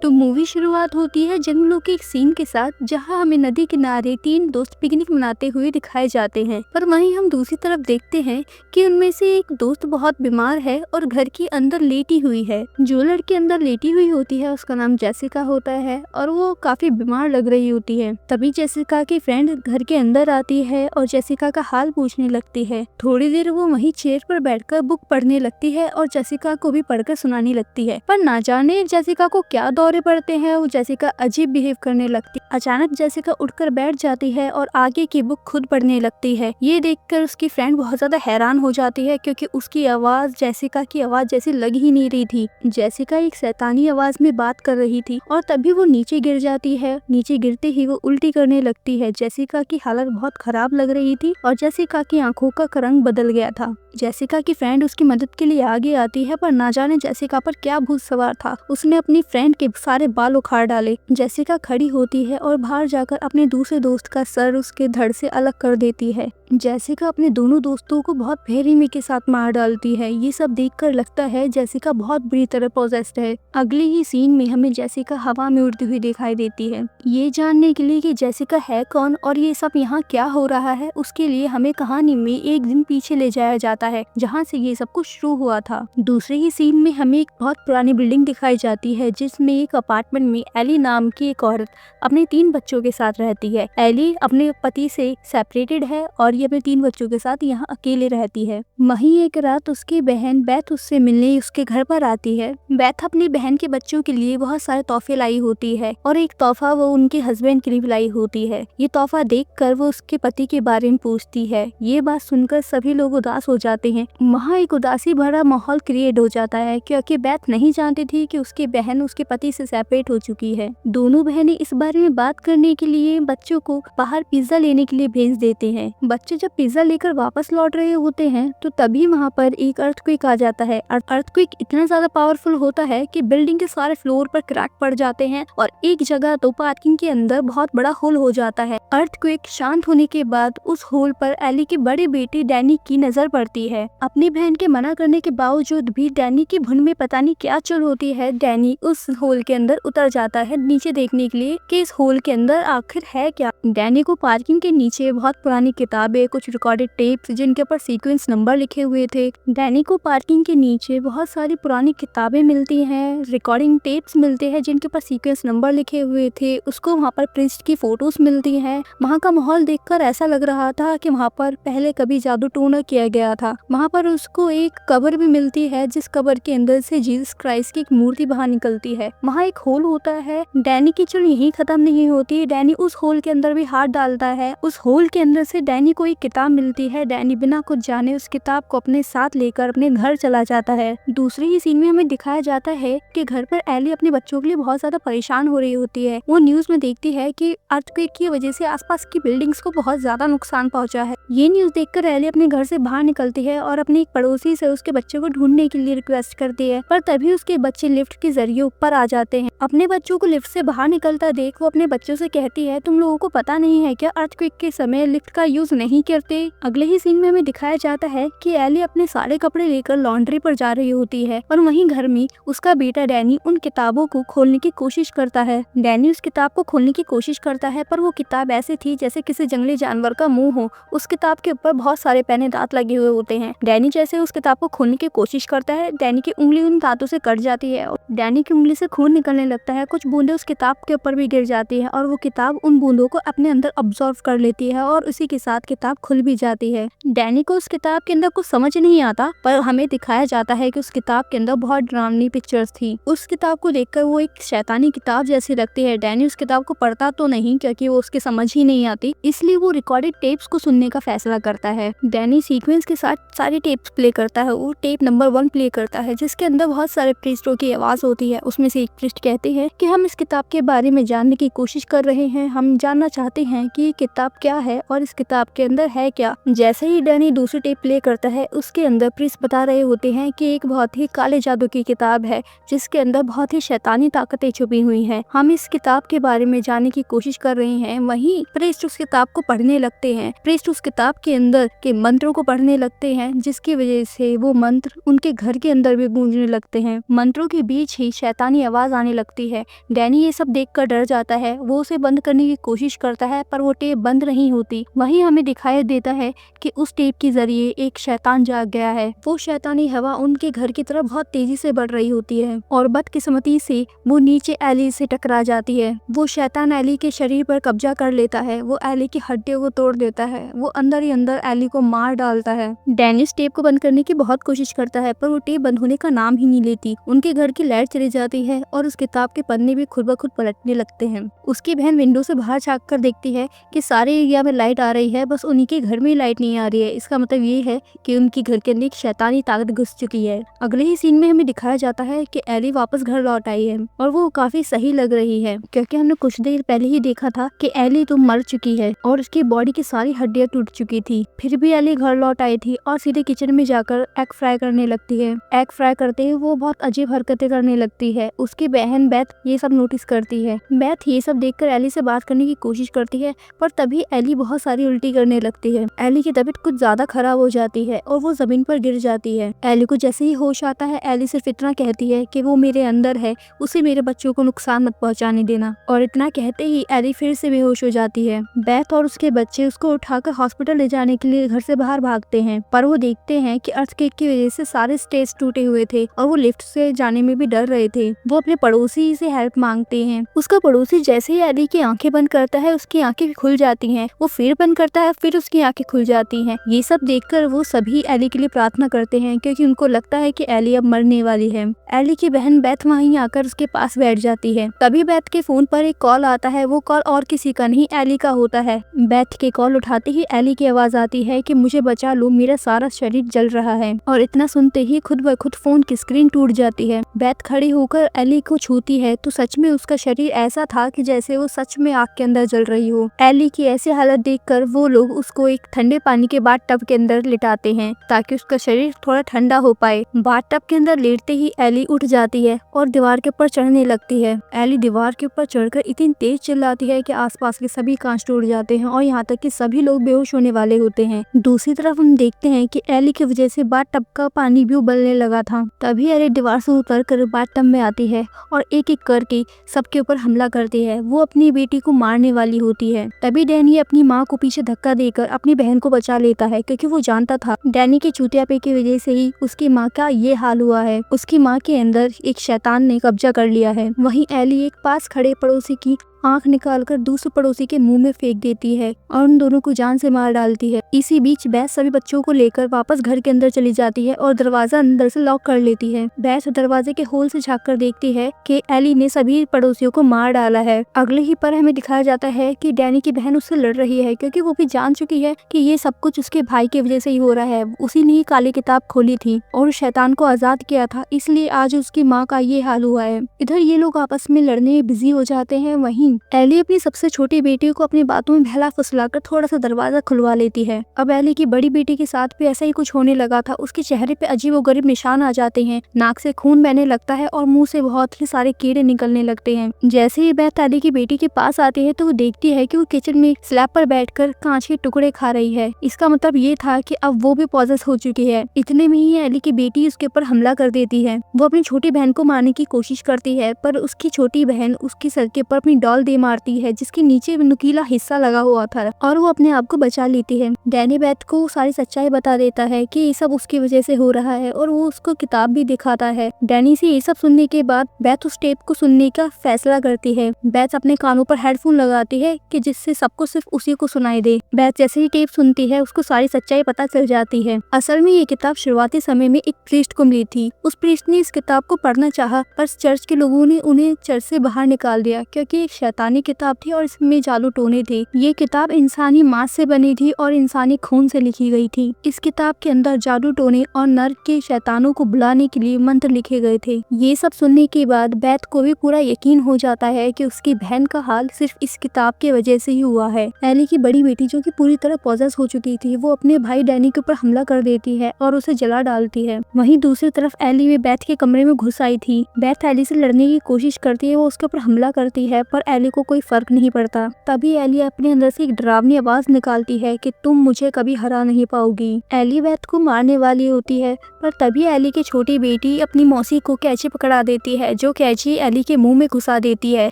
तो मूवी शुरुआत होती है जंगलों के एक सीन के साथ, जहां हमें नदी किनारे तीन दोस्त पिकनिक मनाते हुए दिखाए जाते हैं। पर वहीं हम दूसरी तरफ देखते हैं कि उनमें से एक दोस्त बहुत बीमार है और घर के अंदर लेटी हुई है। जो लड़की अंदर लेटी हुई होती है उसका नाम जेसिका होता है और वो काफी बीमार लग रही होती है। तभी जेसिका की फ्रेंड घर के अंदर आती है और जेसिका का हाल पूछने लगती है। थोड़ी देर वो वहीं चेयर पर बैठकर बुक पढ़ने लगती है और जेसिका को भी पढ़कर सुनाने लगती है। पर ना जाने जेसिका को क्या दौरे पड़ते हैं, वो जेसिका अजीब बिहेव करने लगती। अचानक जेसिका उठकर बैठ जाती है और आगे की बुक खुद पढ़ने लगती है। ये देखकर उसकी फ्रेंड बहुत ज्यादा हैरान हो जाती है, क्योंकि उसकी आवाज जेसिका की आवाज जैसी लग ही नहीं रही थी। जेसिका एक शैतानी आवाज में बात कर रही थी और तभी वो नीचे गिर जाती है। नीचे गिरते ही वो उल्टी करने लगती है। जेसिका की हालत बहुत खराब लग रही थी और जेसिका की आंखों का रंग बदल गया था। जेसिका की फ्रेंड उसकी मदद के लिए आगे आती है, पर ना जाने जेसिका पर क्या भूत सवार था। उसने अपनी फ्रेंड के सारे बाल उखाड़ डाले। जेसिका खड़ी होती है और बाहर जाकर अपने दूसरे दोस्त का सर उसके धड़ से अलग कर देती है। जेसिका अपने दोनों दोस्तों को बहुत बेरहमी के साथ मार डालती है। ये सब देखकर लगता है जेसिका बहुत बुरी तरह पोजेस्ड है। अगले ही सीन में हमें जेसिका हवा में उड़ती हुई दिखाई देती है। ये जानने के लिए कि जेसिका है कौन और ये सब यहाँ क्या हो रहा है, उसके लिए हमें कहानी में एक दिन पीछे ले जाया जाता है, जहाँ से ये सब कुछ शुरू हुआ था। दूसरे ही सीन में हमें एक बहुत पुरानी बिल्डिंग दिखाई जाती है, जिसमें एक अपार्टमेंट में एली नाम की एक औरत अपने 3 बच्चों के साथ रहती है। एली अपने पति से सेपरेटेड है और ये अपने 3 बच्चों के साथ यहाँ अकेले रहती है। वहीं एक रात उसकी बहन बेथ उससे मिलने उसके घर पर आती है। बेथ अपनी बहन के बच्चों के लिए बहुत सारे तोहफे लाई होती है और एक तोहफा वो उनके हस्बैंड के लिए लाई होती है। ये तोहफा देखकर वो उसके पति के बारे में पूछती है। ये बात सुनकर सभी लोग उदास हो जाते हैं। वहाँ एक उदासी भरा माहौल क्रिएट हो जाता है, क्योंकि बेथ नहीं जानती थी कि उसकी बहन उसके पति से सेपरेट हो चुकी है। दोनों बहनें इस बारे में बात करने के लिए बच्चों को बाहर पिज्जा लेने के लिए भेज देते हैं। बच्चे जब पिज्जा लेकर वापस लौट रहे होते हैं तो तभी वहाँ पर एक अर्थक्वेक आ जाता है। अर्थक्वेक इतना ज्यादा पावरफुल होता है कि बिल्डिंग के सारे फ्लोर पर क्रैक पड़ जाते हैं और एक जगह तो पार्किंग के अंदर बहुत बड़ा होल हो जाता है। अर्थक्वेक शांत होने के बाद उस होल पर एली के बड़े बेटे डैनी की नजर पड़ती है। अपनी बहन के मना करने के बावजूद भी डैनी की भुन में पता नहीं क्या चल होती है। डैनी उस होल के अंदर उतर जाता है नीचे देखने के लिए कि इस होल के अंदर आखिर है क्या। डैनी को पार्किंग के नीचे बहुत पुरानी किताबें, कुछ रिकॉर्डेड टेप्स जिनके ऊपर सीक्वेंस नंबर लिखे हुए थे। डैनी को पार्किंग के नीचे बहुत सारी पुरानी किताबें मिलती हैं, रिकॉर्डिंग टेप्स मिलते हैं जिनके ऊपर सीक्वेंस नंबर लिखे हुए थे। उसको वहाँ पर प्रिस्ट की फोटोज मिलती हैं। वहाँ का माहौल देखकर ऐसा लग रहा था कि वहाँ पर पहले कभी जादू टोना किया गया था। वहाँ पर उसको एक कब्र भी मिलती है, जिस कब्र के अंदर से जीसस क्राइस्ट की एक मूर्ति बाहर निकलती है। वहाँ एक होल होता है। डैनी की चुन यही खत्म नहीं होती, डैनी उस होल के अंदर भी हाथ डालता है। उस होल के अंदर से डैनी को एक किताब मिलती है। डैनी बिना कुछ जाने उस किताब को अपने साथ लेकर अपने घर चला जाता है। दूसरे ही सीन में हमें दिखाया जाता है कि घर पर एली अपने बच्चों के लिए बहुत ज्यादा परेशान हो रही होती है। वो न्यूज में देखती है कि अर्थक्वेक की वजह से आसपास की बिल्डिंग्स को बहुत ज्यादा नुकसान पहुंचा है। ये न्यूज देखकर एली अपने घर से बाहर निकलती है और अपने एक पड़ोसी से उसके बच्चे को ढूंढने के लिए रिक्वेस्ट करती है, पर तभी उसके बच्चे लिफ्ट के जरिए ऊपर आ जाते हैं। अपने बच्चों को लिफ्ट से बाहर निकलता देख वो अपने बच्चों से कहती है, तुम लोगों को पता नहीं है क्या अर्थक्वेक के समय लिफ्ट का यूज नहीं करते। अगले ही सीन में हमें दिखाया जाता है कि एली अपने सारे कपड़े लेकर लॉन्ड्री पर जा रही होती है और वहीं घर में उसका बेटा डैनी उन किताबों को खोलने की कोशिश करता है। डैनी उस किताब को खोलने की कोशिश करता है, पर वो किताब ऐसी थी जैसे किसी जंगली जानवर का मुंह हो। उस किताब के ऊपर बहुत सारे पैने दांत लगे हुए होते हैं। डैनी जैसे उस किताब को खोलने की कोशिश करता है, डैनी की उंगली उन दांतों से कट जाती है और डैनी की उंगली से खून निकलने लगता है। कुछ बूंदे उस किताब के ऊपर भी गिर जाती है और वो किताब उन बूंदों को अपने अंदर अब्सॉर्ब कर लेती है और उसी के साथ किताब खुल भी जाती है। डैनी को उस किताब के अंदर कुछ समझ नहीं आता, पर हमें दिखाया जाता है कि उस किताब के अंदर बहुत डरावनी पिक्चर्स थी। उस किताब को देखकर वो एक शैतानी किताब जैसी लगती है। डैनी उस किताब को पढ़ता तो नहीं, क्योंकि वो उसकी समझ ही नहीं आती, इसलिए वो रिकॉर्डेड टेप्स को सुनने का फैसला करता है। डैनी सीक्वेंस के साथ सारे टेप्स प्ले करता है। वो टेप नंबर 1 प्ले करता है, जिसके अंदर बहुत सारे प्रीस्टों की आवाज होती है। उसमें से एक प्रीस्ट कहते हैं कि हम इस किताब के बारे में जानने की कोशिश कर रहे हैं, हम जानना चाहते हैं कि ये किताब क्या है और इस किताब के अंदर है क्या। जैसे ही डैनी दूसरी टेप प्ले करता है, उसके अंदर प्रीस्ट बता रहे होते हैं कि एक बहुत ही काले जादू की किताब है, जिसके अंदर बहुत ही शैतानी ताकतें छुपी हुई हैं। हम इस किताब के बारे में जानने की कोशिश कर रहे हैं। वहीं प्रीस्ट उस किताब को पढ़ने लगते हैं। प्रीस्ट उस किताब के अंदर के मंत्रों को पढ़ने लगते हैं, जिसकी वजह से वो मंत्र उनके घर के अंदर भी गूंजने लगते हैं। मंत्रों के बीच बीच ही शैतानी आवाज आने लगती है। डैनी ये सब देखकर डर जाता है। वो उसे बंद करने की कोशिश करता है पर वो टेप बंद नहीं होती। वहीं हमें दिखाई देता है कि उस टेप के जरिए एक शैतान जाग गया है। वो शैतानी हवा उनके घर की तरफ बहुत तेजी से बढ़ रही होती है और बदकिस्मती से वो नीचे एली से टकरा जाती है। वो शैतान एली के शरीर पर कब्जा कर लेता है। वो एली की हड्डियों को तोड़ देता है। वो अंदर ही अंदर एली को मार डालता है। डैनी इस टेप को बंद करने की बहुत कोशिश करता है पर वो टेप बंद होने का नाम ही नहीं लेती। उनके घर की लाइट चली जाती है और उस किताब के पन्ने भी खुद ब खुद पलटने लगते हैं। उसकी बहन विंडो से बाहर झांक कर देखती है कि सारे एरिया में लाइट आ रही है, बस उन्हीं के घर में लाइट नहीं आ रही है। इसका मतलब ये है कि उनकी घर के अंदर एक शैतानी ताकत घुस चुकी है। अगले ही सीन में हमें दिखाया जाता है कि एली वापस घर लौट आई है और वो काफी सही लग रही है क्योंकि हमने कुछ देर पहले ही देखा था कि एली तो मर चुकी है और उसकी बॉडी की सारी हड्डियां टूट चुकी थी। फिर भी एली घर लौट आई थी और सीधे किचन में जाकर एग फ्राई करने लगती है। एग फ्राई करते हुए वो बहुत अजीब हरकतें करने लगती है। उसकी बहन बेथ ये सब नोटिस करती है। बेथ ये सब देखकर एली से बात करने की कोशिश करती है पर तभी एली बहुत सारी उल्टी करने लगती है। एली की तबीयत कुछ ज्यादा खराब हो जाती है और वो जमीन पर गिर जाती है। एली को जैसे ही होश आता है एली सिर्फ इतना कहती है कि वो मेरे अंदर है, उसे मेरे बच्चों को नुकसान मत पहुंचाने देना। और इतना कहते ही एली फिर से बेहोश हो जाती है। बेथ और उसके बच्चे उसको उठाकर हॉस्पिटल ले जाने के लिए घर से बाहर भागते हैं पर वो देखते हैं कि अर्थक्वेक की वजह से सारे स्टेज टूटे हुए थे और वो लिफ्ट से जाने में भी डर रहे थे। वो अपने पड़ोसी से हेल्प मांगते हैं। उसका पड़ोसी जैसे ही एली की आंखें बंद करता है उसकी आंखें भी खुल जाती हैं। वो फिर बंद करता है फिर उसकी आंखें खुल जाती हैं। ये सब देखकर वो सभी एली के लिए प्रार्थना करते हैं क्योंकि उनको लगता है कि एली अब मरने वाली है। एली की बहन बेथ वहीं आकर उसके पास बैठ जाती है। तभी बेथ के फोन पर एक कॉल आता है। वो कॉल और किसी का नहीं एली का होता है। बेथ के कॉल उठाते ही एली की आवाज आती है कि मुझे बचा लो, मेरा सारा शरीर जल रहा है। और इतना सुनते ही खुद ब खुद फोन की स्क्रीन टूट जाती है। बेथ खड़ी होकर एली को छूती है तो सच में उसका शरीर ऐसा था कि जैसे वो सच में आग के अंदर जल रही हो। एली की ऐसी हालत देखकर वो लोग उसको एक ठंडे पानी के बाद टब के अंदर लिटाते हैं ताकि उसका शरीर थोड़ा ठंडा हो पाए। बाद टब के अंदर लेटते ही एली उठ जाती है और दीवार के ऊपर चढ़ने लगती है। एली दीवार के ऊपर चढ़कर इतनी तेज चिल्लाती है कि आसपास के सभी कांच टूट जाते हैं और यहाँ तक कि सभी लोग बेहोश होने वाले होते हैं। दूसरी तरफ हम देखते हैं कि एली की वजह से बाद टब का पानी भी उबलने लगा था। तभी एली दीवार से उतर कर बाद टब में आती है और एक एक करके सबके ऊपर हमला करती है। वो अपनी बेटी को मारने वाली होती है। तभी डैनी अपनी माँ को पीछे धक्का देकर अपनी बहन को बचा लेता है क्योंकि वो जानता था डैनी के चूतियापे की वजह से ही उसकी माँ का ये हाल हुआ है। उसकी माँ के अंदर एक शैतान ने कब्जा कर लिया है। वहीं एली एक पास खड़े पड़ोसी की आंख निकालकर दूसरे पड़ोसी के मुंह में फेंक देती है और उन दोनों को जान से मार डालती है। इसी बीच बैथ सभी बच्चों को लेकर वापस घर के अंदर चली जाती है और दरवाजा अंदर से लॉक कर लेती है। बैथ दरवाजे के होल से झांक कर देखती है कि एली ने सभी पड़ोसियों को मार डाला है। अगले ही पर हमें दिखाया जाता है कि डैनी की बहन उससे लड़ रही है क्योंकि वो भी जान चुकी है कि ये सब कुछ उसके भाई की वजह से ही हो रहा है। उसी ने ही काली किताब खोली थी और शैतान को आजाद किया था, इसलिए आज उसकी माँ का ये हाल हुआ है। इधर ये लोग आपस में लड़ने में बिजी हो जाते हैं। वहीं एली अपनी सबसे छोटी बेटी को अपनी बातों में बहला फुसलाकर थोड़ा सा दरवाजा खुलवा लेती है। अब एली की बड़ी बेटी के साथ भी ऐसा ही कुछ होने लगा था। उसके चेहरे पे अजीबोगरीब निशान आ जाते हैं, नाक से खून बहने लगता है और मुंह से बहुत ही सारे कीड़े निकलने लगते हैं। जैसे ही बेथ एली की बेटी के पास आती है तो वो देखती है कि वो किचन में स्लैब पर बैठकर कांच के टुकड़े खा रही है। इसका मतलब ये था कि अब वो भी पॉजेस हो चुकी है। इतने में ही एली की बेटी उसके ऊपर हमला कर देती है। वो अपनी छोटी बहन को मारने की कोशिश करती है पर उसकी छोटी बहन उसके सर के ऊपर अपनी डॉल दे मारती है जिसके नीचे नुकीला हिस्सा लगा हुआ था और वो अपने आप को बचा लेती है। डैनी बेथ को सारी सच्चाई बता देता है कि ये सब उसकी वजह से हो रहा है और वो उसको किताब भी दिखाता है। डैनी से ये सब सुनने के बाद बेथ उस टेप को सुनने का फैसला करती है। बेथ अपने कानों पर हेडफोन लगाती है कि जिससे सबको सिर्फ उसी को सुनाई दे। बेथ जैसे ही टेप सुनती है उसको सारी सच्चाई पता चल जाती है। असल में ये किताब शुरुआती समय में एक प्रीस्ट को मिली थी। उस प्रीस्ट ने इस किताब को पढ़ना चाहा पर चर्च के लोगों ने उन्हें चर्च से बाहर निकाल दिया क्योंकि एक शैतानी किताब थी और इसमें जादू टोने थे। ये किताब इंसानी मांस से बनी थी और इंसानी खून से लिखी गई थी। इस किताब के अंदर जादू टोने और नर्क के शैतानों को बुलाने के लिए मंत्र लिखे गए थे। ये सब सुनने के बाद बेथ को भी पूरा यकीन हो जाता है कि उसकी बहन का हाल सिर्फ इस किताब की वजह से ही हुआ है। एली की बड़ी बेटी जो कि पूरी तरह पॉजेस हो चुकी थी वो अपने भाई डैनी के ऊपर हमला कर देती है और उसे जला डालती है। वहीं दूसरी तरफ एली भी बेथ के कमरे में घुस आई थी। बेथ एली से लड़ने की कोशिश करती है, वो उसके ऊपर हमला करती है पर एली को कोई फर्क नहीं पड़ता। तभी एली अपने अंदर से एक डरावनी आवाज निकालती है कि तुम मुझे कभी हरा नहीं पाओगी। एली बेथ को मारने वाली होती है, पर तभी एली की छोटी बेटी अपनी मौसी को कैची पकड़ा देती है, जो कैची एली के मुंह में घुसा देती है,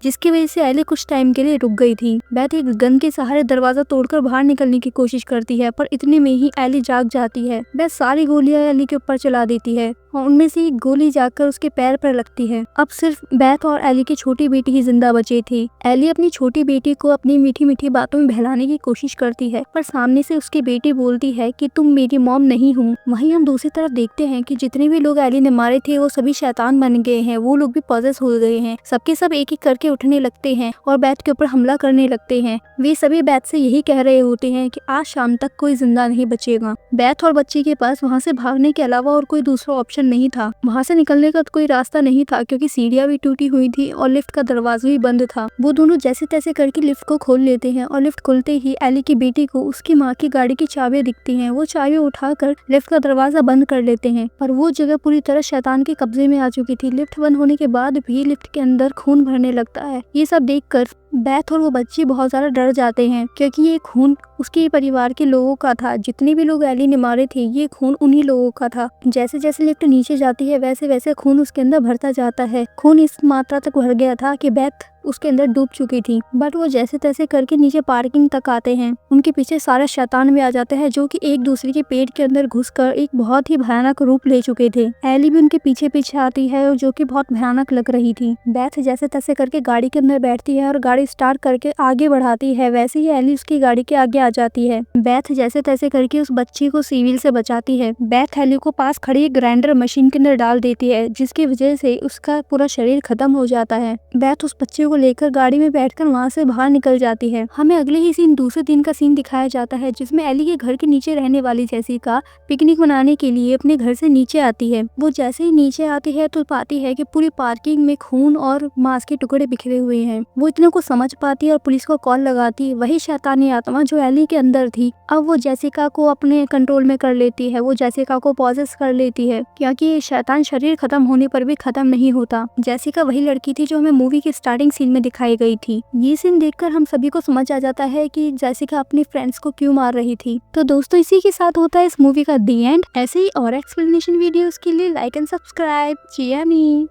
जिसकी वजह से एली कुछ टाइम के लिए रुक गई थी। बेथ एक गन के सहारे दरवाजा तोड़कर बाहर निकलने की कोशिश करती है, पर इतने में ही एली जाग जाती है। बेथ सारी गोलियां एली के ऊपर चला देती है और उनमें से एक गोली जाकर उसके पैर पर लगती है। अब सिर्फ बेथ और एली की छोटी बेटी ही जिंदा बची थी। एली अपनी छोटी बेटी को अपनी मीठी मीठी बातों में बहलाने की कोशिश करती है, पर सामने से उसकी बेटी बोलती है कि तुम मेरी मॉम नहीं हो। वहीं हम दूसरी तरफ देखते हैं कि जितने भी लोग एली ने मारे थे वो सभी शैतान बन गए हैं, वो लोग भी पॉजेस हो गए हैं। सबके सब एक एक करके उठने लगते हैं और बेथ के ऊपर हमला करने लगते हैं। वे सभी बेथ से यही कह रहे होते हैं कि आज शाम तक कोई जिंदा नहीं बचेगा। बेथ और बच्ची के पास वहाँ से भागने के अलावा और कोई दूसरा ऑप्शन नहीं था। वहाँ से निकलने का कोई रास्ता नहीं था, क्योंकि सीढ़ियाँ भी टूटी हुई थी और लिफ्ट का दरवाजा भी बंद था। वो दोनों जैसे तैसे करके लिफ्ट को खोल लेते हैं और लिफ्ट खुलते ही एली की बेटी को उसकी माँ की गाड़ी की चाबियां दिखती हैं। वो चाबियां उठाकर लिफ्ट का दरवाजा बंद कर लेते हैं, पर वो जगह पूरी तरह शैतान के कब्जे में आ चुकी थी। लिफ्ट बंद होने के बाद भी लिफ्ट के अंदर खून भरने लगता है। ये सब देखकर बेथ और वो बच्ची बहुत ज्यादा डर जाते हैं, क्योंकि ये खून उसके परिवार के लोगों का था। जितने भी लोग एली ने मारे थे ये खून उन्हीं लोगों का था। जैसे जैसे लिफ्ट नीचे जाती है वैसे वैसे खून उसके अंदर भरता जाता है। खून इस मात्रा तक भर गया था कि बेथ उसके अंदर डूब चुकी थी। बट वो जैसे तैसे करके नीचे पार्किंग तक आते हैं। उनके पीछे सारा शैतान भी आ जाता है, जो कि एक दूसरे के पेट के अंदर घुसकर एक बहुत ही भयानक रूप ले चुके थे। एली भी उनके पीछे पीछे आती है, जो कि बहुत भयानक लग रही थी। बेथ जैसे तैसे करके गाड़ी के अंदर बैठती है और गाड़ी स्टार्ट करके आगे बढ़ाती है। वैसे ही एली उसकी गाड़ी के आगे आ जाती है। बेथ जैसे तैसे करके उस बच्ची को सिविल से बचाती है। बेथ एली को पास खड़ी एक ग्राइंडर मशीन के अंदर डाल देती है, जिसकी वजह से उसका पूरा शरीर खत्म हो जाता है। बेथ उस बच्चे को लेकर गाड़ी में बैठकर वहाँ से बाहर निकल जाती है। हमें अगले ही सीन दूसरे दिन का सीन दिखाया जाता है, जिसमें एली के घर के नीचे रहने वाली जेसिका पिकनिक मनाने के लिए अपने घर से नीचे आती है। वो जैसे ही नीचे आती है तो पाती है कि पूरी पार्किंग में खून और मांस के टुकड़े बिखरे हुए हैं। वो इतने को समझ पाती है और पुलिस को कॉल लगाती है। वही शैतानी आत्मा जो एली के अंदर थी अब वो जेसिका को अपने कंट्रोल में कर लेती है। वो जेसिका को पॉजेस कर लेती है, क्योंकि शैतान शरीर खत्म होने पर भी खत्म नहीं होता। जेसिका वही लड़की थी जो हमें मूवी के स्टार्टिंग सीन में दिखाई गई थी। ये सीन देखकर हम सभी को समझ आ जाता है कि जेसिका अपनी फ्रेंड्स को क्यों मार रही थी। तो दोस्तों इसी के साथ होता है इस मूवी का दी एंड। ऐसे ही और एक्सप्लेनेशन वीडियोस के लिए लाइक एंड सब्सक्राइब। जिया मी।